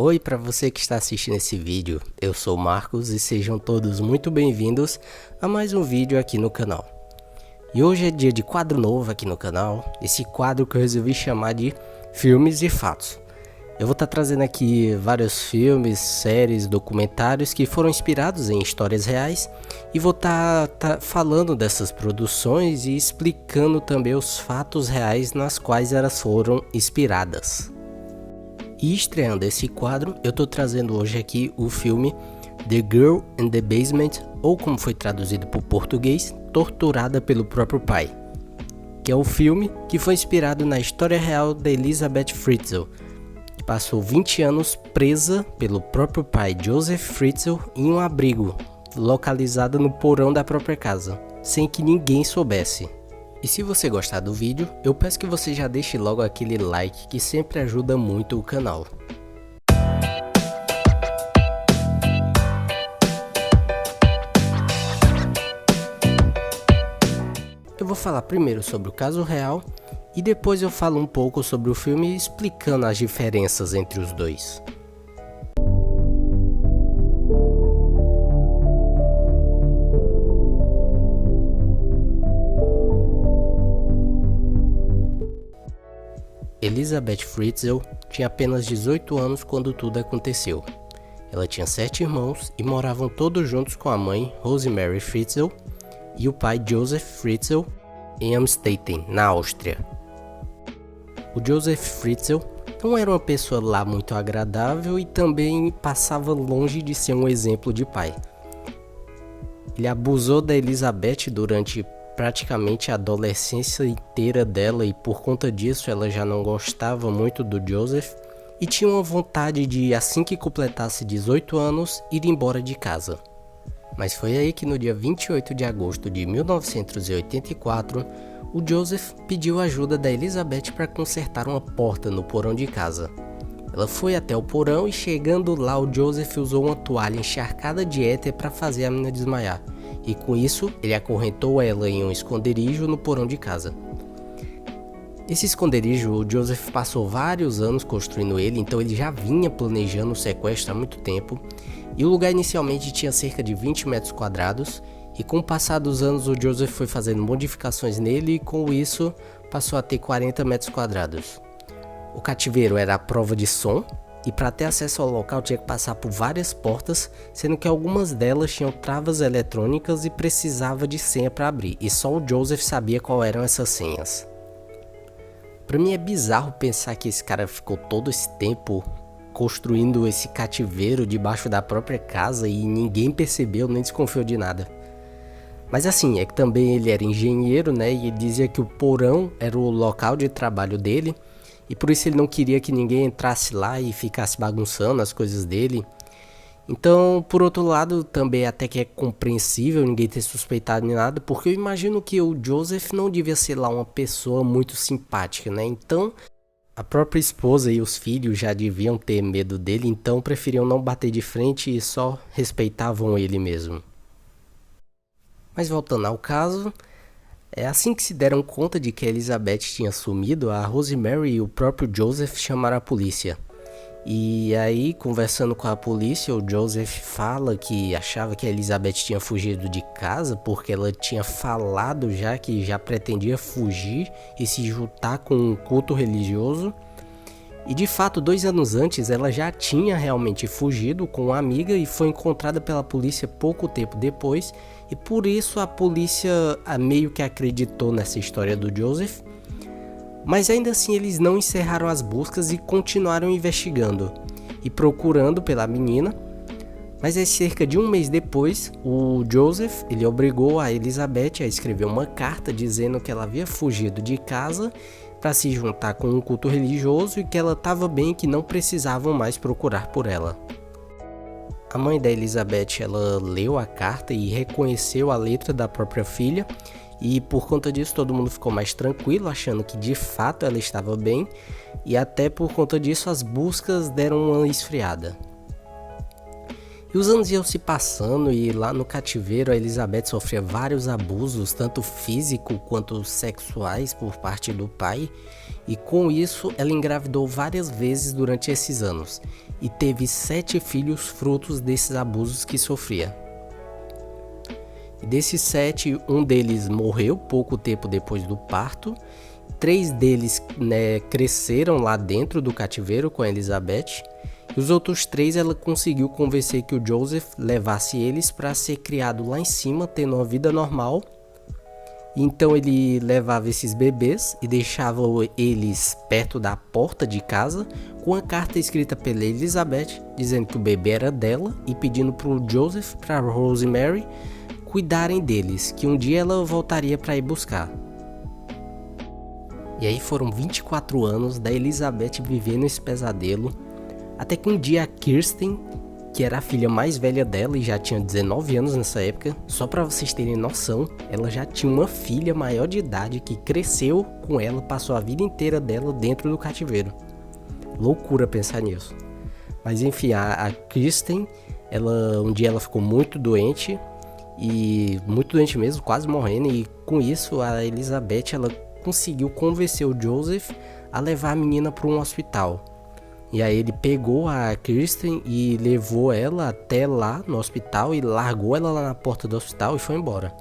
Oi para você que está assistindo esse vídeo, eu sou o Marcos e sejam todos muito bem-vindos a mais um vídeo aqui no canal. E hoje é dia de quadro novo aqui no canal, esse quadro que eu resolvi chamar de Filmes e Fatos. Eu vou estar trazendo aqui vários filmes, séries, documentários que foram inspirados em histórias reais e vou estar falando dessas produções e explicando também os fatos reais nas quais elas foram inspiradas. E estreando esse quadro, eu tô trazendo hoje aqui o filme The Girl in the Basement, ou como foi traduzido para o português, Torturada pelo Próprio Pai, que é o filme que foi inspirado na história real de Elizabeth Fritzl, que passou 20 anos presa pelo próprio pai Joseph Fritzl em um abrigo localizado no porão da própria casa, sem que ninguém soubesse. E se você gostar do vídeo, eu peço que você já deixe logo aquele like que sempre ajuda muito o canal. Eu vou falar primeiro sobre o caso real e depois eu falo um pouco sobre o filme explicando as diferenças entre os dois. Elizabeth Fritzl tinha apenas 18 anos quando tudo aconteceu. Ela tinha 7 irmãos e moravam todos juntos com a mãe Rosemary Fritzl e o pai Joseph Fritzl em Amstetten, na Áustria. O Joseph Fritzl não era uma pessoa lá muito agradável e também passava longe de ser um exemplo de pai. Ele abusou da Elizabeth durante praticamente a adolescência inteira dela e por conta disso ela já não gostava muito do Joseph e tinha uma vontade de, assim que completasse 18 anos, ir embora de casa. Mas foi aí que no dia 28 de agosto de 1984, o Joseph pediu ajuda da Elizabeth para consertar uma porta no porão de casa. Ela foi até o porão e chegando lá o Joseph usou uma toalha encharcada de éter para fazer a menina desmaiar. E com isso, ele acorrentou ela em um esconderijo no porão de casa. Esse esconderijo, o Joseph passou vários anos construindo ele, então ele já vinha planejando o sequestro há muito tempo. E o lugar inicialmente tinha cerca de 20 metros quadrados, e com o passar dos anos o Joseph foi fazendo modificações nele e com isso passou a ter 40 metros quadrados. O cativeiro era a prova de som, e para ter acesso ao local tinha que passar por várias portas, sendo que algumas delas tinham travas eletrônicas e precisava de senha para abrir, e só o Joseph sabia qual eram essas senhas. Para mim é bizarro pensar que esse cara ficou todo esse tempo construindo esse cativeiro debaixo da própria casa e ninguém percebeu nem desconfiou de nada. Mas assim, é que também ele era engenheiro, né, e ele dizia que o porão era o local de trabalho dele, e por isso ele não queria que ninguém entrasse lá e ficasse bagunçando as coisas dele. Então, por outro lado, também até que é compreensível ninguém ter suspeitado de nada, porque eu imagino que o Joseph não devia ser lá uma pessoa muito simpática, né? Então, a própria esposa e os filhos já deviam ter medo dele, então preferiam não bater de frente e só respeitavam ele mesmo. Mas voltando ao caso, assim que se deram conta de que a Elizabeth tinha sumido, a Rosemary e o próprio Joseph chamaram a polícia. E aí, conversando com a polícia, o Joseph fala que achava que a Elizabeth tinha fugido de casa porque ela tinha falado já que já pretendia fugir e se juntar com um culto religioso. E de fato, 2 anos antes, ela já tinha realmente fugido com uma amiga e foi encontrada pela polícia pouco tempo depois. E por isso a polícia meio que acreditou nessa história do Joseph. Mas ainda assim eles não encerraram as buscas e continuaram investigando e procurando pela menina. Mas aí, cerca de um mês depois, o Joseph ele obrigou a Elizabeth a escrever uma carta dizendo que ela havia fugido de casa para se juntar com um culto religioso e que ela estava bem e que não precisavam mais procurar por ela. A mãe da Elizabeth ela leu a carta e reconheceu a letra da própria filha e por conta disso todo mundo ficou mais tranquilo, achando que de fato ela estava bem e até por conta disso as buscas deram uma esfriada. E os anos iam se passando e lá no cativeiro a Elizabeth sofria vários abusos, tanto físico quanto sexuais por parte do pai. E com isso ela engravidou várias vezes durante esses anos e teve 7 filhos frutos desses abusos que sofria. E desses 7, um deles morreu pouco tempo depois do parto. 3 deles, cresceram lá dentro do cativeiro com a Elizabeth. E os outros 3 ela conseguiu convencer que o Joseph levasse eles para ser criado lá em cima, tendo uma vida normal. Então ele levava esses bebês e deixava eles perto da porta de casa com uma carta escrita pela Elizabeth dizendo que o bebê era dela e pedindo para o Joseph, para Rosemary cuidarem deles, que um dia ela voltaria para ir buscar. E aí foram 24 anos da Elizabeth vivendo esse pesadelo, até que um dia a Kirsten, que era a filha mais velha dela e já tinha 19 anos nessa época, só para vocês terem noção, ela já tinha uma filha maior de idade que cresceu com ela, passou a vida inteira dela dentro do cativeiro. Loucura pensar nisso. Mas enfim, a Kirsten, um dia ela ficou muito doente, e muito doente mesmo, quase morrendo, e com isso a Elizabeth ela conseguiu convencer o Joseph a levar a menina para um hospital. E aí ele pegou a Kirsten e levou ela até lá no hospital e largou ela lá na porta do hospital e foi embora.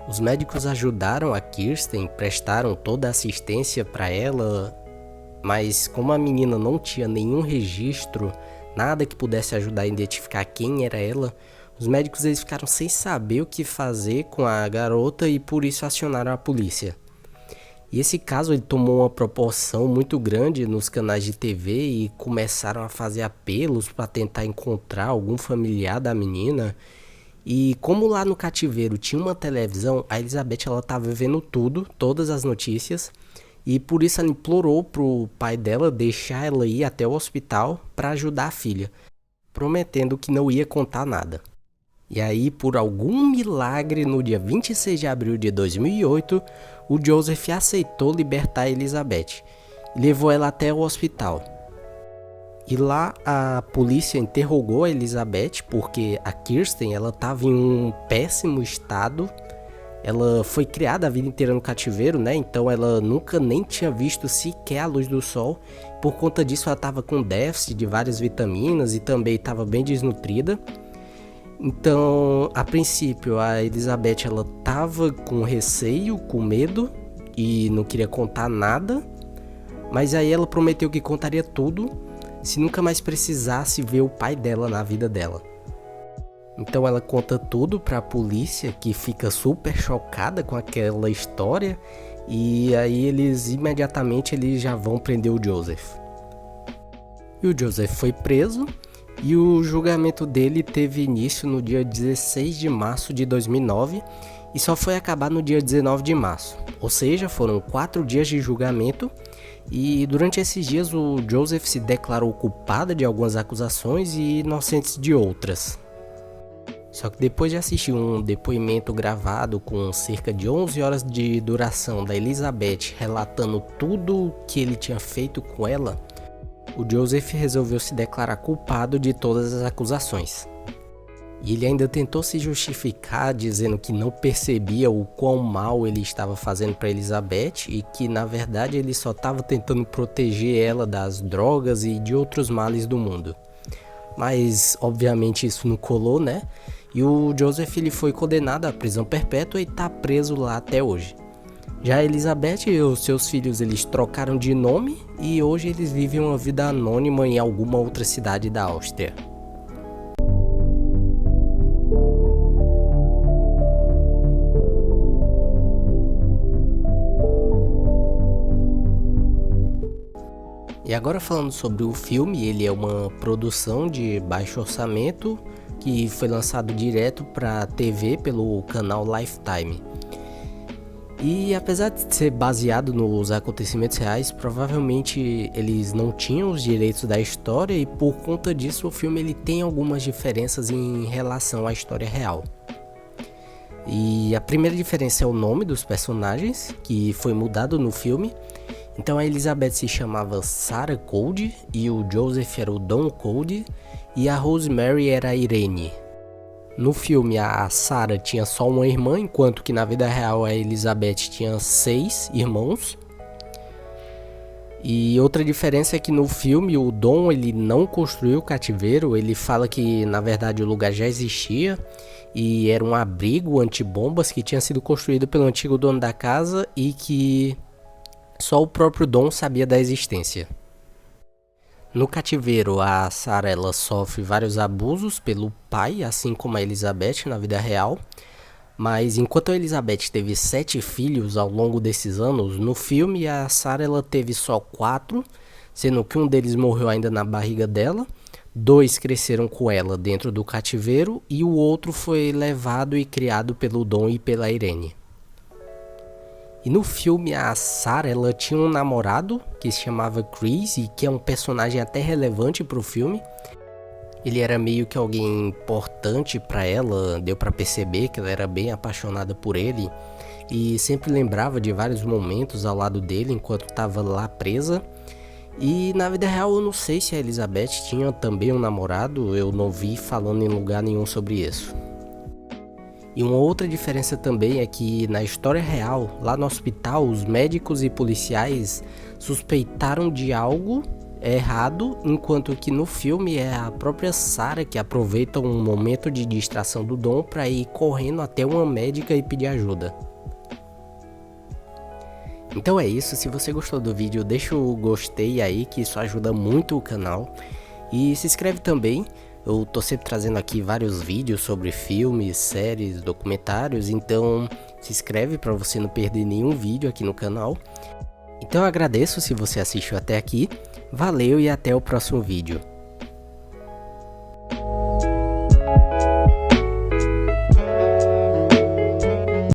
Os médicos ajudaram a Kirsten, prestaram toda a assistência para ela, mas como a menina não tinha nenhum registro, nada que pudesse ajudar a identificar quem era ela, os médicos eles ficaram sem saber o que fazer com a garota e por isso acionaram a polícia. E esse caso ele tomou uma proporção muito grande nos canais de TV e começaram a fazer apelos para tentar encontrar algum familiar da menina. E como lá no cativeiro tinha uma televisão, a Elizabeth ela estava vendo tudo, todas as notícias, e por isso ela implorou pro pai dela deixar ela ir até o hospital para ajudar a filha, prometendo que não ia contar nada. E aí, por algum milagre, no dia 26 de abril de 2008, o Joseph aceitou libertar a Elizabeth e levou ela até o hospital. E lá a polícia interrogou a Elizabeth porque a Kirsten estava em um péssimo estado. Ela foi criada a vida inteira no cativeiro, né? Então ela nunca nem tinha visto sequer a luz do sol. Por conta disso ela estava com déficit de várias vitaminas e também estava bem desnutrida. Então, a princípio, a Elizabeth ela estava com receio, com medo e não queria contar nada, mas aí ela prometeu que contaria tudo se nunca mais precisasse ver o pai dela na vida dela. Então ela conta tudo para a polícia, que fica super chocada com aquela história, e aí imediatamente eles já vão prender o Joseph. E o Joseph foi preso. E o julgamento dele teve início no dia 16 de março de 2009 e só foi acabar no dia 19 de março. Ou seja, foram 4 dias de julgamento e durante esses dias o Joseph se declarou culpado de algumas acusações e inocente de outras. Só que depois de assistir um depoimento gravado com cerca de 11 horas de duração da Elizabeth relatando tudo o que ele tinha feito com ela, o Joseph resolveu se declarar culpado de todas as acusações. E ele ainda tentou se justificar dizendo que não percebia o quão mal ele estava fazendo para Elizabeth e que na verdade ele só estava tentando proteger ela das drogas e de outros males do mundo. Mas obviamente isso não colou, né? E o Joseph ele foi condenado à prisão perpétua e está preso lá até hoje. Já a Elizabeth e os seus filhos eles trocaram de nome e hoje eles vivem uma vida anônima em alguma outra cidade da Áustria. E agora falando sobre o filme, ele é uma produção de baixo orçamento que foi lançado direto para TV pelo canal Lifetime. E apesar de ser baseado nos acontecimentos reais, provavelmente eles não tinham os direitos da história e por conta disso o filme ele tem algumas diferenças em relação à história real. E a primeira diferença é o nome dos personagens, que foi mudado no filme, Então a Elizabeth se chamava Sarah Cold e o Joseph era o Don Cold e a Rosemary era a Irene. No filme a Sarah tinha só uma irmã, enquanto que na vida real a Elizabeth tinha 6 irmãos. E outra diferença é que no filme o Don ele não construiu o cativeiro, ele fala que na verdade o lugar já existia e era um abrigo antibombas que tinha sido construído pelo antigo dono da casa e que só o próprio Don sabia da existência. No cativeiro, a Sarah ela sofre vários abusos pelo pai, assim como a Elizabeth na vida real. Mas enquanto a Elizabeth teve 7 filhos ao longo desses anos, no filme a Sarah ela teve só 4, sendo que um deles morreu ainda na barriga dela, 2 cresceram com ela dentro do cativeiro e o outro foi levado e criado pelo Don e pela Irene. E no filme a Sarah ela tinha um namorado que se chamava Chris e que é um personagem até relevante pro filme. Ele era meio que alguém importante pra ela, deu pra perceber que ela era bem apaixonada por ele e sempre lembrava de vários momentos ao lado dele enquanto estava lá presa. E na vida real eu não sei se a Elizabeth tinha também um namorado, eu não vi falando em lugar nenhum sobre isso. E uma outra diferença também é que na história real, lá no hospital, os médicos e policiais suspeitaram de algo errado, enquanto que no filme é a própria Sarah que aproveita um momento de distração do Don para ir correndo até uma médica e pedir ajuda. Então é isso, se você gostou do vídeo, deixa o gostei aí que isso ajuda muito o canal. E se inscreve também. Eu tô sempre trazendo aqui vários vídeos sobre filmes, séries, documentários, então se inscreve para você não perder nenhum vídeo aqui no canal. Então eu agradeço se você assistiu até aqui, valeu e até o próximo vídeo.